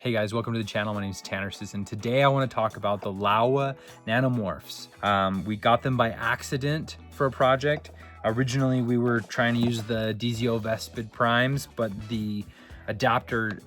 Hey guys, welcome to the channel. My name is Tanner and today I want to talk about the Laowa Nanomorphs. We got them by accident for a project. Originally, we were trying to use the DZO Vespid primes, but the adapter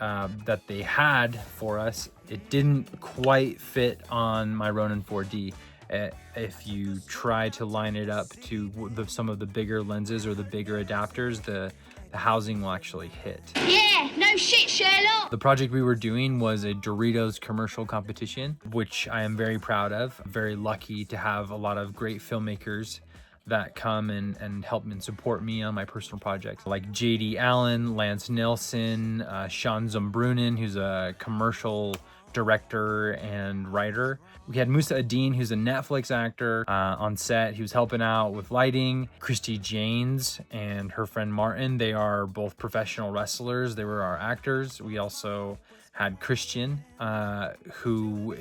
that they had for us, it didn't quite fit on my Ronin 4D. If you try to line it up to some of the bigger lenses or the bigger adapters, the housing will actually hit. Yeah, no shit, Sherlock. The project we were doing was a Doritos commercial competition, which I am very proud of. Very lucky to have a lot of great filmmakers that come and help and support me on my personal projects, like JD Allen, Lance Nelson, Sean Zumbrunin, who's a commercial director and writer. We had Musa Adin, who's a Netflix actor, on set. He was helping out with lighting. Christy Janes and her friend Martin, they are both professional wrestlers. They were our actors. We also had Christian, who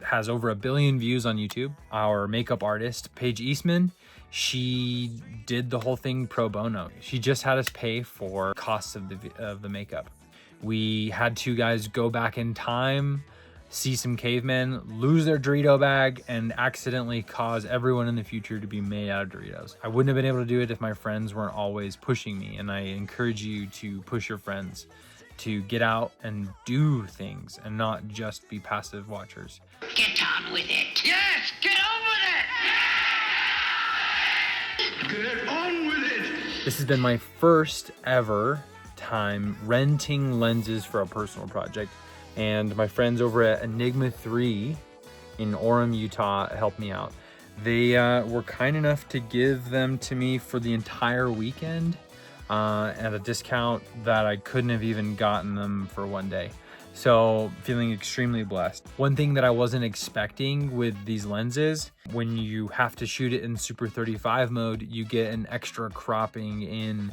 has over 1 billion views on YouTube. Our makeup artist, Paige Eastman, she did the whole thing pro bono. She just had us pay for costs of the makeup. We had two guys go back in time, see some cavemen, lose their Dorito bag, and accidentally cause everyone in the future to be made out of Doritos. I wouldn't have been able to do it if my friends weren't always pushing me, and I encourage you to push your friends to get out and do things and not just be passive watchers. Get on with it. Yes, get on with it. Get on with it. This has been my first ever time renting lenses for a personal project, and my friends over at Enigma 3 in Orem, Utah helped me out. They were kind enough to give them to me for the entire weekend at a discount that I couldn't have even gotten them for one day. So feeling extremely blessed. One thing that I wasn't expecting with these lenses, when you have to shoot it in Super 35 mode, you get an extra cropping in.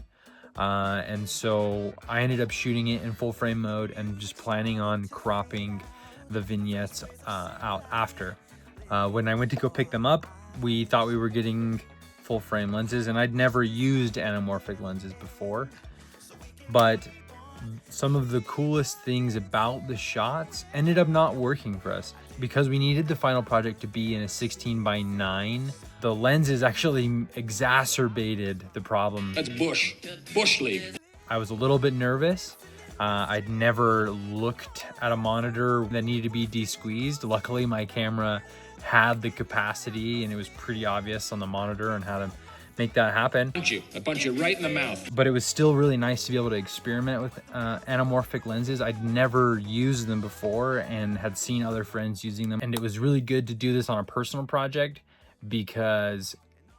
And so I ended up shooting it in full frame mode and just planning on cropping the vignettes out after. When I went to go pick them up, we thought we were getting full frame lenses, and I'd never used anamorphic lenses before. But some of the coolest things about the shots ended up not working for us because we needed the final project to be in a 16:9. The lenses actually exacerbated the problem. That's Bush League. I was a little bit nervous. I'd never looked at a monitor that needed to be de-squeezed. Luckily, my camera had the capacity, and it was pretty obvious on the monitor on how to make that happen. I punch you right in the mouth. But it was still really nice to be able to experiment with anamorphic lenses. I'd never used them before and had seen other friends using them. And it was really good to do this on a personal project, because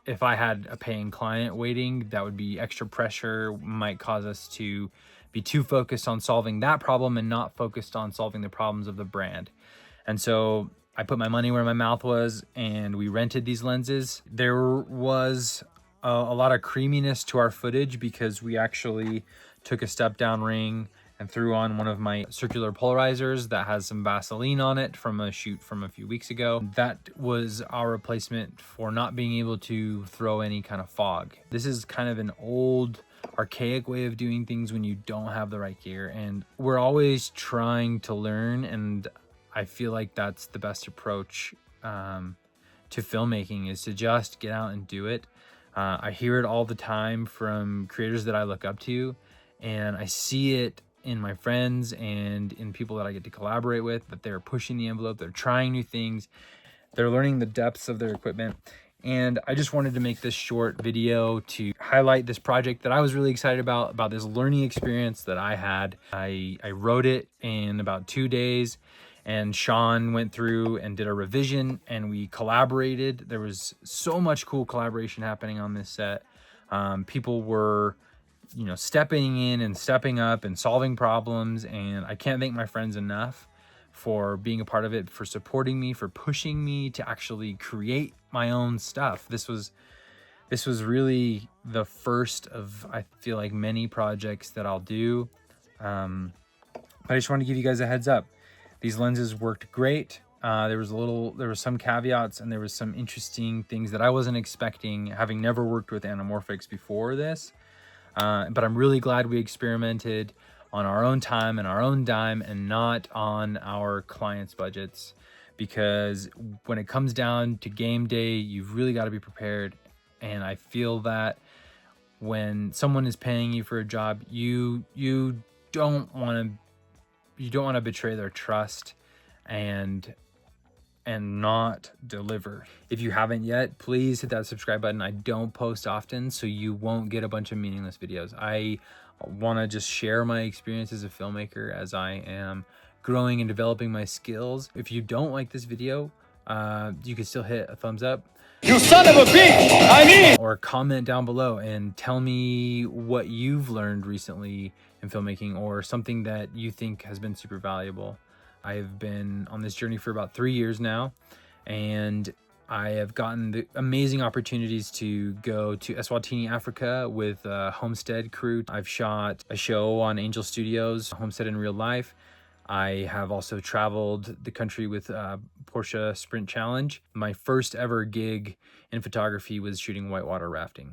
if I had a paying client waiting, that would be extra pressure, might cause us to be too focused on solving that problem and not focused on solving the problems of the brand. And so I put my money where my mouth was, and we rented these lenses. There was a lot of creaminess to our footage because we actually took a step down ring and threw on one of my circular polarizers that has some Vaseline on it from a shoot from a few weeks ago. That was our replacement for not being able to throw any kind of fog. This is kind of an old, archaic way of doing things when you don't have the right gear, and we're always trying to learn, and I feel like that's the best approach to filmmaking, is to just get out and do it. I hear it all the time from creators that I look up to, and I see it in my friends and in people that I get to collaborate with, that they're pushing the envelope, they're trying new things, they're learning the depths of their equipment. And I just wanted to make this short video to highlight this project that I was really excited about this learning experience that I had. I wrote it in about 2 days, and Sean went through and did a revision, and we collaborated. There was so much cool collaboration happening on this set. People were, stepping in and stepping up and solving problems, and I can't thank my friends enough for being a part of it, for supporting me, for pushing me to actually create my own stuff. This was really the first of, I feel like, many projects that I'll do. I just want to give you guys a heads up. These lenses worked great. There was some caveats, and there was some interesting things that I wasn't expecting, having never worked with anamorphics before this. But I'm really glad we experimented. on our own time and our own dime and not on our clients' budgets. Because when it comes down to game day, you've really got to be prepared. And I feel that when someone is paying you for a job, you don't want to betray their trust and not deliver. If you haven't yet, please hit that subscribe button. I don't post often, so you won't get a bunch of meaningless videos. I want to just share my experience as a filmmaker as I am growing and developing my skills. If you don't like this video, you can still hit a thumbs up. You son of a bitch! I mean! Or comment down below and tell me what you've learned recently in filmmaking or something that you think has been super valuable. I've been on this journey for about 3 years now, and I have gotten the amazing opportunities to go to Eswatini, Africa with a Homestead crew. I've shot a show on Angel Studios, Homestead in Real Life. I have also traveled the country with Porsche Sprint Challenge. My first ever gig in photography was shooting whitewater rafting.